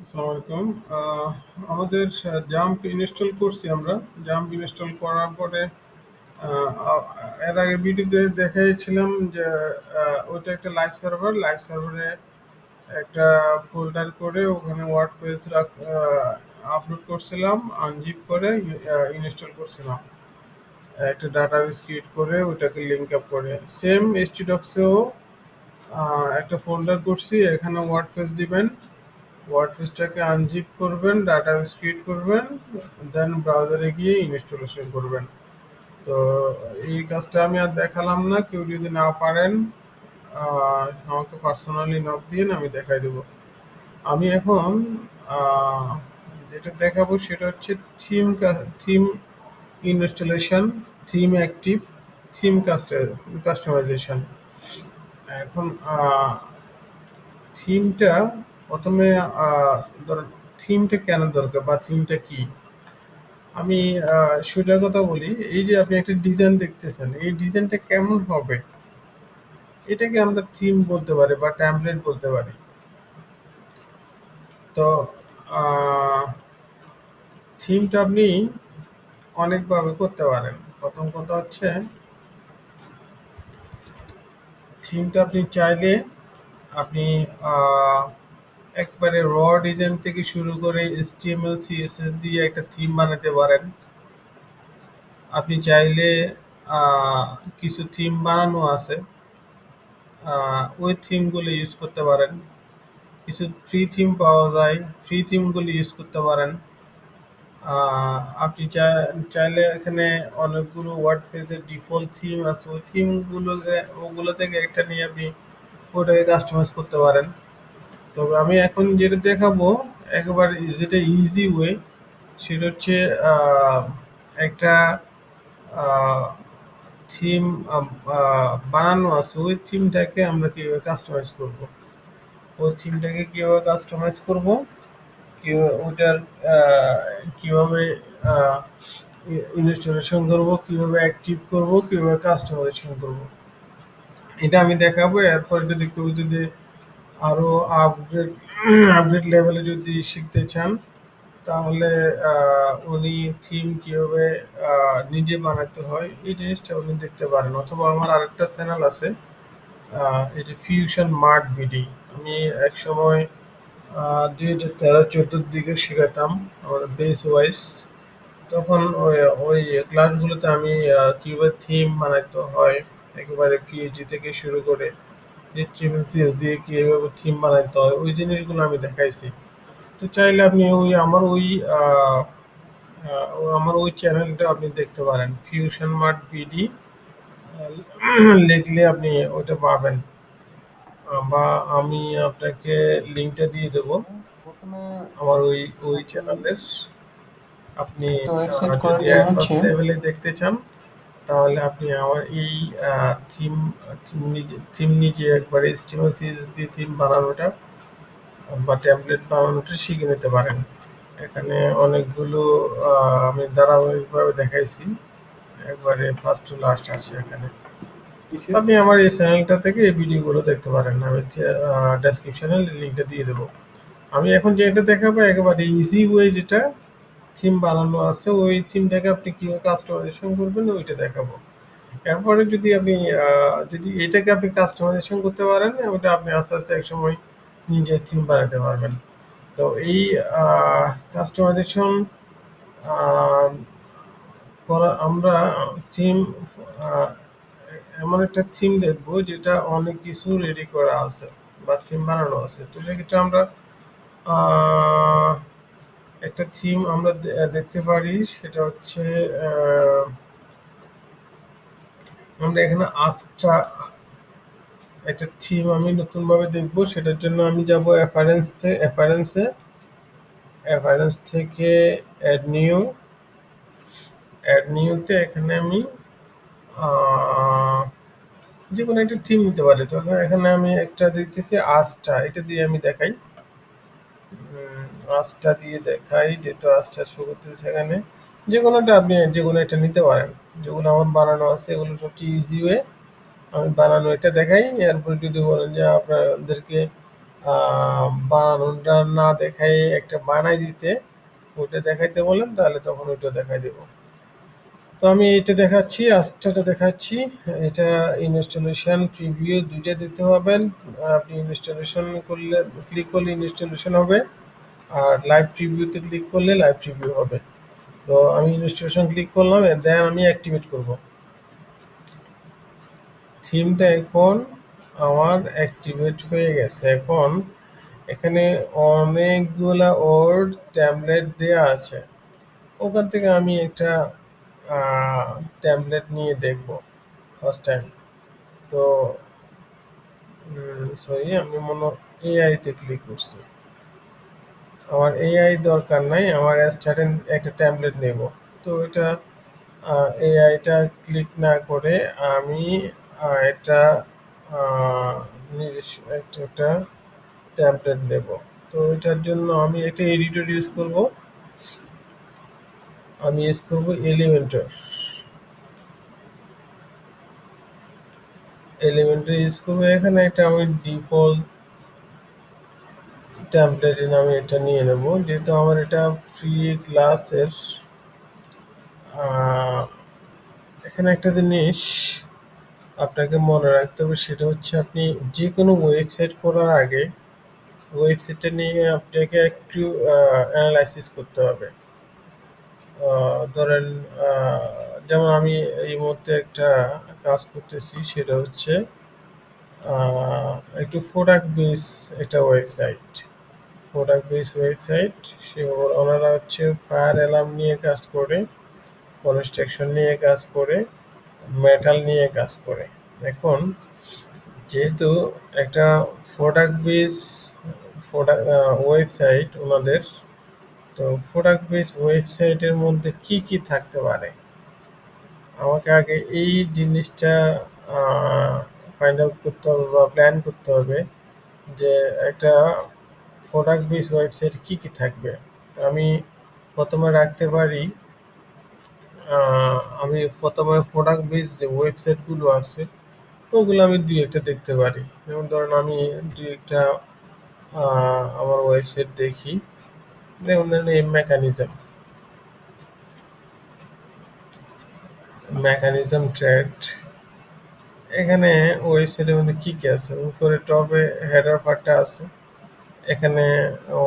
আসসালামু আলাইকুম। আমাদের জাম্প ইনস্টল করছি আমরা। জাম্প ইনস্টল করার পরে আ আ এর আগে ভিডিওতে দেখাইছিলাম যে ওইটা একটা লাইভ সার্ভারে একটা ফোল্ডার করে ওখানে ওয়ার্ডপ্রেস আপলোড করছিলাম, আনজিপ করে ইনস্টল করছিলাম। একটা ডাটাবেস ক্রিয়েট করে ওইটাকে লিঙ্ক আপ করে। সেম htdocs-এও একটা ফোল্ডার করছি, এখানে ওয়ার্ডপ্রেস দিবেন। ওয়ার্ডপ্রেসটাকে আনজিপ করবেন, ডাটাবেস ক্রিয়েট করবেন, দেন ব্রাউজারে গিয়ে ইনস্টলেশন করবেন। তো এই কাজটা আমি আর দেখালাম না, কেউ যদি না পারেন আমাকে পার্সোনালি নক দিন, আমি দেখাই দেবো। আমি এখন আহ, যেটা দেখাবো সেটা হচ্ছে theme theme installation, theme active, theme customisation. এখন থিমটা প্রথমে ধরেন থিমটা কেন দরকার বা থিমটা কি, আমি সোজা কথা বলি। এই যে আপনি একটা ডিজাইন দেখতেছেন, এই ডিজাইনটা কেমন হবে এটাকে আমরা থিম বলতে পারি বা ট্যাম্পলেট বলতে পারি। তো থিমটা আপনি অনেকভাবে করতে পারেন। প্রথম কথা হচ্ছে থিমটা আপনি চাইলে আপনি আহ, একবারে র ডিজাইন থেকে শুরু করে HTML CSS দিয়ে একটা থিম বানাতে পারেন। আপনি চাইলে আহ, কিছু থিম বানানো আছে, ওই থিমগুলো ইউজ করতে পারেন। কিছু ফ্রি থিম পাওয়া যায়, ফ্রি থিমগুলো ইউজ করতে পারেন। আপনি চাইলে এখানে অনেকগুলো ওয়ার্ডপ্রেসের ডিফল্ট থিম আছে, ওই ওগুলো থেকে একটা নিয়ে আপনি ওটাকে কাস্টমাইজ করতে পারেন। তবে আমি এখন যেটা দেখাবো একেবারে যেটা ইজি ওয়ে, সেটা হচ্ছে একটা থিম বানানো আছে, ওই থিমটাকে আমরা কিভাবে কাস্টমাইজ করব, ওই থিমটাকে কিভাবে কাস্টমাইজ করব, ওটার কিভাবে ইনস্টলেশন করব, কিভাবে অ্যাক্টিভ করব, কিভাবে কাস্টমাইজেশন করব, এটা আমি দেখাবো। এরপরে যদি কেউ যদি আরো আপডেট আপডেট লেভেলে যদি শিখতে চান, তাহলে উনি থিম কিভাবে নিজে বানাতে হয় এই জিনিসটা উনি দেখতে পারেন। অথবা আমার আরেকটা চ্যানেল আছে, এটি ফিউশন মার্ট বিডি। আমি এক সময় 2013-14 দিকে শেখাতাম আমরা বেস ওয়াইজ। তখন ওই ক্লাসগুলোতে আমি কিভাবে থিম বানাতে হয় একেবারে পিএইচডি থেকে শুরু করে HTML CSS দিয়ে কিভাবে থিম বানাতে হয় ওই জিনিসগুলো আমি দেখাইছি। তো চাইলে আপনি আহ, আমার ওই চ্যানেলটা আপনি দেখতে পারেন, ফিউশন মার্ট বিডি লিখলে আপনি ওটা পাবেন। বা আমি আপনাকে লিঙ্কটা দিয়ে দেবো প্রথমে আমার ওই ওই আপনি চ্যানেলের। আপনি তো অ্যাকসেপ্ট করে যদি দিয়ে অ্যাডভান্স হচ্ছে লেভেলে দেখতে চান, তাহলে আপনি আমার এই থিম থিম নিজে একবারে HTML CSS দিয়ে থিম বানানোটা বা ট্যাবলেট বানানোটা শিখে নিতে পারেন। এখানে অনেকগুলো আমি ধারাবাহিকভাবে দেখাইছি, একবারে ফার্স্ট টু লাস্ট আছে এখানে। আপনি আমার এই চ্যানেলটা থেকে এই ভিডিওগুলো দেখতে পারেন, আমি ডেসক্রিপশনে লিঙ্কটা দিয়ে দেবো। আমি এখন যেটা দেখাবো একেবারে ইজি ওয়ে, যেটা থিম বানানো আছে ওই থিমটাকে আপনি কিভাবে কাস্টমাইজেশন করবেন ওইটা দেখাবো। এরপরে যদি এটাকে আপনি কাস্টমাইজেশন করতে পারেন, ওটা আপনি আস্তে আস্তে একসময় নিজের থিম বানাতে পারবেন। তো এই কাস্টমাইজেশন করা আমরা থিম এমন একটা থিম দেখবো যেটা অনেক কিছু রেডি করা আছে বা থিম বানানো আছে। তো সেক্ষেত্রে আমরা আহ, একটা থিম আমরা দেখতে পারি, সেটা হচ্ছে আহ, আমরা এখানে আজটা একটা থিম আমি নতুনভাবে দেখবো, সেটার জন্য আমি যাব অ্যাপারেন্স থেকে অ্যাড নিউ। অ্যাড নিউতে এখানে আমি আহ, যে কোনো একটা থিম নিতে পারি। তো এখানে আমি একটা দেখতেছি আজটা, এটা দিয়ে আমি দেখাই। আঁচটা দিয়ে দেখাই, যেহেতু আঁচটা শো করতেছে এখানে। যে কোনো একটা নিতে পারেন, যেগুলো আমার বানানো আছে এগুলো সবচেয়ে ইজি ওয়ে। আমি বানানো এটা দেখাই, এরপর যদি বলেন যে আপনাদেরকে বানানোটা না দেখাই একটা বানাই দিতে, ওটা দেখাইতে বলেন তাহলে তখন ওইটা দেখাই দেব। তো আমি এটা দেখাচ্ছি, আস্তাটা দেখাচ্ছি। এটা ইনস্টলেশন প্রিভিউ দুইটা দিতে পাবেন। আপনি ইনস্টলেশন করলে ক্লিক করলে ইনস্টলেশন হবে, আর লাইভ প্রিভিউতে ক্লিক করলে লাইভ প্রিভিউ হবে। তো আমি ইনস্টলেশন ক্লিক করলাম, দেন আমি অ্যাক্টিভেট করব। থিমটা এখন আমার অ্যাক্টিভেট হয়ে গেছে। এখন এখানে অনেকগুলা ওয়ার্ড ট্যাবলেট দেয়া আছে, ওখান থেকে আমি একটা ট্যাবলেট নিয়ে দেখব ফার্স্ট টাইম। তো সরি, আমি মনে এআইতে ক্লিক করছি। আমার এআই দরকার নাই, আমার স্টার্টেন একটা ট্যাবলেট নেব। তো এটা এআইটা ক্লিক না করে আমি এটা নিজস্ব একটা ট্যাবলেট নেব। তো এটার জন্য আমি একটা এডিটর ইউজ করব। আমি ইউজ করব এলিমেন্টর। এলিমেন্টর ইউজ করবো, এখানে একটা আমি ডিফল্ট ট্যাবলেট আমি এটা নিয়ে নেব, যেহেতু আমার এটা ফ্রি ক্লাসের। এখানে একটা জিনিস আপনাকে মনে রাখতে হবে, সেটা হচ্ছে আপনি যে কোনো ওয়েবসাইট করার আগে ওয়েবসাইটটা নিয়ে আপনাকে একটু অ্যানালাইসিস করতে হবে। ধরেন যেমন আমি এই মুহূর্তে একটা কাজ করতেছি, সেটা হচ্ছে একটু প্রোডাক্ট বেস একটা ওয়েবসাইট। প্রোডাক্ট বেস ওয়েবসাইট, সে ওনারা হচ্ছে ফায়ার অ্যালার্ম নিয়ে কাজ করে, কনস্ট্রাকশন নিয়ে কাজ করে, মেটাল নিয়ে কাজ করে। এখন যেহেতু একটা প্রোডাক্ট বেস প্রোডাক্ট ওয়েবসাইট ওনাদের, তো প্রোডাক্ট বেস ওয়েবসাইটের মধ্যে কি কি থাকতে পারে, আমাকে আগে এই জিনিসটা ফাইন্ড আউট করতে হবে বা প্ল্যান করতে হবে যে একটা প্রোডাক্ট বেস ওয়েবসাইট কি কি থাকবে। আমি প্রথমে রাখতে পারি, আমি প্রথমে প্রোডাক্ট বেস যে ওয়েবসাইটগুলো আছে ওগুলো আমি দুই একটা দেখতে পারি। যেমন ধরেন আমি দুই একটা আমার ওয়েবসাইট দেখি। যেমন ধরেন এই মেকানিজম ট্রেড, এখানে ওয়েবসাইটের মধ্যে কি কি আছে, উপরে টপে হেডার পার্টটা আছে, এখানে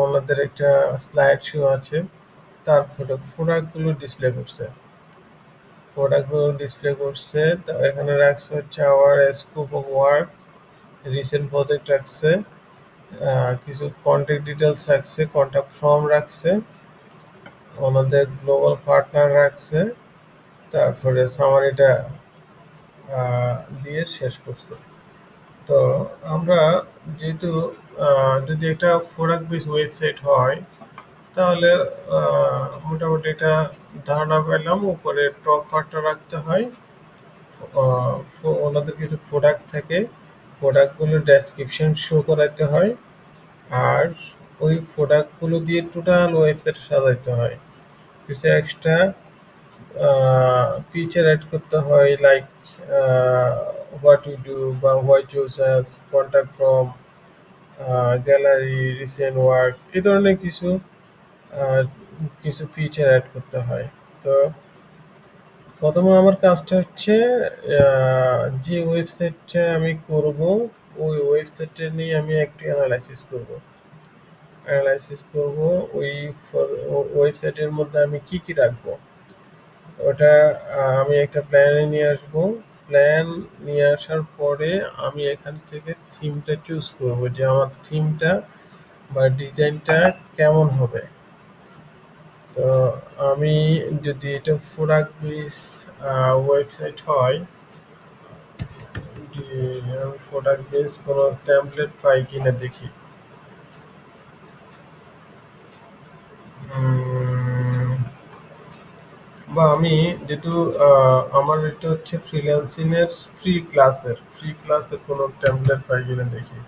ওনাদের একটা স্লাইড শো আছে, তারপরে প্রোডাক্টগুলো ডিসপ্লে করছে। তো এখানে রাখছে হচ্ছে our scope of work, recent project রাখছে, কিছু কন্ট্যাক্ট ডিটেলস রাখছে, কন্ট্যাক্ট ফর্ম রাখছে, ওনাদের গ্লোবাল পার্টনার রাখছে, তারপরে সামারিটা দিয়ে শেষ করছে। তো আমরা যেহেতু যদি একটা প্রোডাক্ট বেস ওয়েবসাইট হয়, তাহলে মোটামুটি এটা ধারণা পেলাম। উপরে টপ পার্টটা রাখতে হয়, ওনাদের কিছু প্রোডাক্ট থাকে, প্রোডাক্টগুলোর ডেসক্রিপশন শো করাতে হয়, আর ওই প্রোডাক্টগুলো দিয়ে টোটাল ওয়েবসাইট সাজাইতে হয়। কিছু এক্সট্রা ফিচার অ্যাড করতে হয়, লাইক হোয়াট ইউ ডু বা why choose as, contact from, gallery, recent work, এই ধরনের আহ, কিছু ফিচার অ্যাড করতে হয়। তো প্রথমে আমার কাজটা হচ্ছে যে ওয়েবসাইটটা আমি করব, ওই ওয়েবসাইটটা নিয়ে আমি একটু অ্যানালাইসিস করব ওই ওয়েবসাইটের মধ্যে আমি কি কি রাখবো, ওটা আমি একটা প্ল্যানে নিয়ে আসবো। প্ল্যান নিয়ে আসার পরে আমি এখান থেকে থিমটা চুজ করব, যে আমার থিমটা বা ডিজাইনটা কেমন হবে। তো আমি যদি এটা প্রোডাক্ট বেস ওয়েবসাইট হয়, আমি প্রোডাক্ট বেস কোনো টেমপ্লেট পাই কিনা দেখি। উম, বা আমি যেহেতু আমার এটা হচ্ছে ফ্রি ক্লাসের কোনো টেমপ্লেট পাই কিনা দেখি।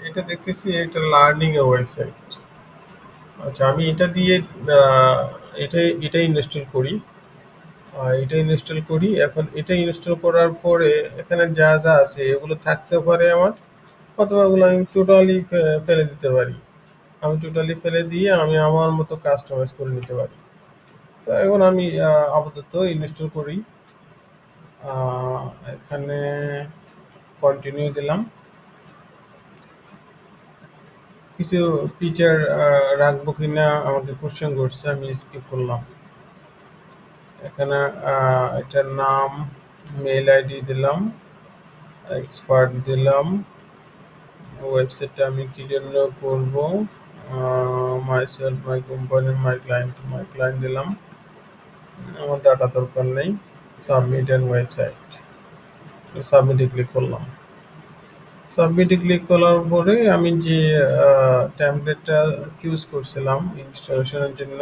এটা দেখতেছি এটা লার্নিং এর ওয়েবসাইট। আচ্ছা, আমি এটা দিয়ে এটা ইনস্টল করি। এটা ইনস্টল করি। এখন এটা ইনস্টল করার পরে এখানে যা যা আছে এগুলো থাকতে পারে আমার, অথবা এগুলো আমি টোটালি ফেলে দিতে পারি। আমি টোটালি ফেলে দিয়ে আমি আমার মতো কাস্টমাইজ করে নিতে পারি। তো এখন আমি আপাতত ইনস্টল করি। আহ, এখানে কন্টিনিউ দিলাম। কিছু ফিচার রাখবো কিনা আমাকে কোশ্চেন করছে, আমি স্কিপ করলাম। এখানে এটার নাম, মেল আইডি দিলাম, এক্সপার্ট দিলাম, ওয়েবসাইটটা আমি কি জন্য করব, my self, my company, my client দিলাম, আমার ডাটা দরকার নেই। সাবমিট অ্যান্ড ওয়েবসাইট, সাবমিটে ক্লিক করলাম। সাবমিটে ক্লিক করার পরে আমি যে টেমপ্লেটটা চুজ করছিলাম ইনস্টলেশনের জন্য,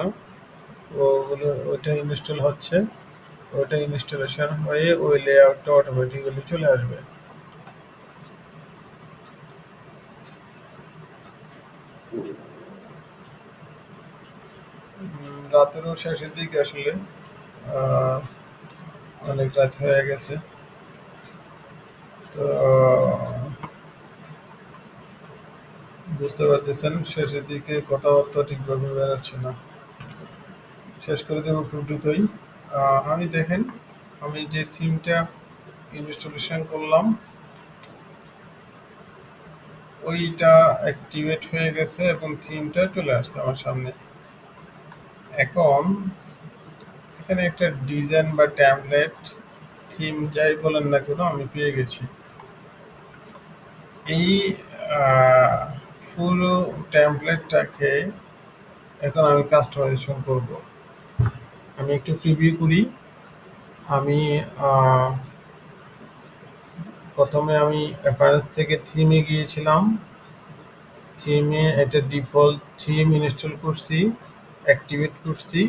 ওগুলো ওইটা ইনস্টল হচ্ছে। ওইটা ইনস্টলেশন হয়ে ওই লেআউটটা অটোমেটিক্যালি চলে আসবে। রাতেরও শেষের দিকে আসলে, আহ, অনেক রাত হয়ে গেছে। তো বুঝতে পারতেছেন শেষের দিকে কথাবার্তা ঠিকভাবে বেরোচ্ছে না। শেষ করে দেবো খুব দ্রুতই। আমি দেখেন, আমি যে থিমটা ইনস্টলেশন করলাম ওইটা অ্যাক্টিভেট হয়ে গেছে এবং থিমটা চলে আসছে আমার সামনে। এখন এখানে একটা ডিজাইন বা ট্যাবলেট, থিম যাই বলেন না কেন, আমি পেয়ে গেছি। এই পুরো টেমপ্লেটটাকে এখন আমি কাস্টমাইজেশন করব। আমি একটু প্রিভিউ করি। আমি আহ, প্রথমে আমি অ্যাপারেন্স থেকে থিমে গিয়েছিলাম। থিমে একটা ডিফল্ট থিম ইনস্টল করছি, অ্যাক্টিভেট করছি।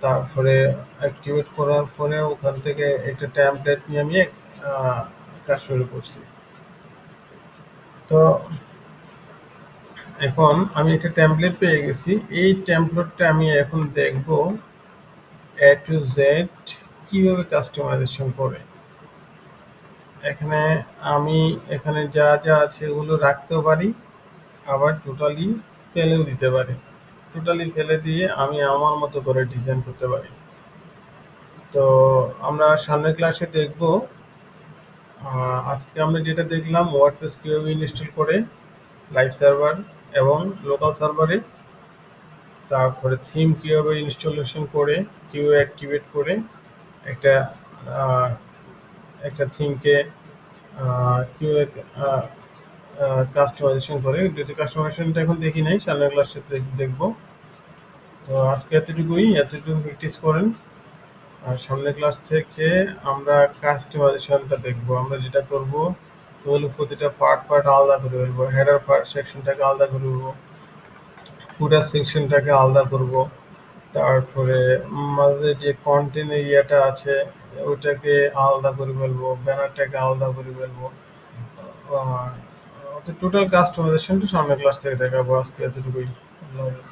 তারপরে অ্যাক্টিভেট করার পরে ওখান থেকে একটা টেমপ্লেট নিয়ে আমি আহ, কাজ শুরু করছি। তো এখন আমি একটা টেমপ্লেট পেয়ে গেছি। এই টেমপ্লেটটা আমি এখন দেখব এ টু জেড কিভাবে কাস্টমাইজেশন করে। এখানে আমি এখানে যা যা আছে এগুলো রাখতেও পারি, আবার টোটালি ফেলেও দিতে পারি। টোটালি ফেলে দিয়ে আমি আমার মতো করে ডিজাইন করতে পারি। তো আমরা সামনের ক্লাসে দেখব। আজকে আমরা যেটা দেখলাম ওয়ার্ডপ্রেস কিভাবে ইনস্টল করে লাইভ সার্ভার এবং লোকাল সার্ভারে, তারপরে থিম কিভাবে ইনস্টলেশন করে, কিভাবে অ্যাক্টিভেট করে একটা আহ, একটা থিমকে কিভাবে কাস্টমাইজেশন করে। যদি কাস্টমাইজেশনটা এখন দেখি নাই, সামনের ক্লাসে দেখবো। তো আজকে এতটুকু প্র্যাকটিস করেন। আর সামনের ক্লাস থেকে আমরা কাস্টমাইজেশনটা দেখবো। আমরা যেটা করব ওগুলো প্রতিটা পার্ট আলাদা করে ফেলবো। হেডার পার্ট সেকশনটাকে আলাদা করব, ফুটার সেকশনটাকে আলাদা করব, তারপরে মাঝে যে কন্টেন্ট এরিয়াটা আছে ওটাকে আলাদা করে ফেলবো, ব্যানারটাকে আলাদা করে ফেলবো। টোটাল কাস্টমাইজেশনটা সামনের ক্লাস থেকে দেখাবো। আজকে এতটুকুই। আল্লাহ হাফেজ।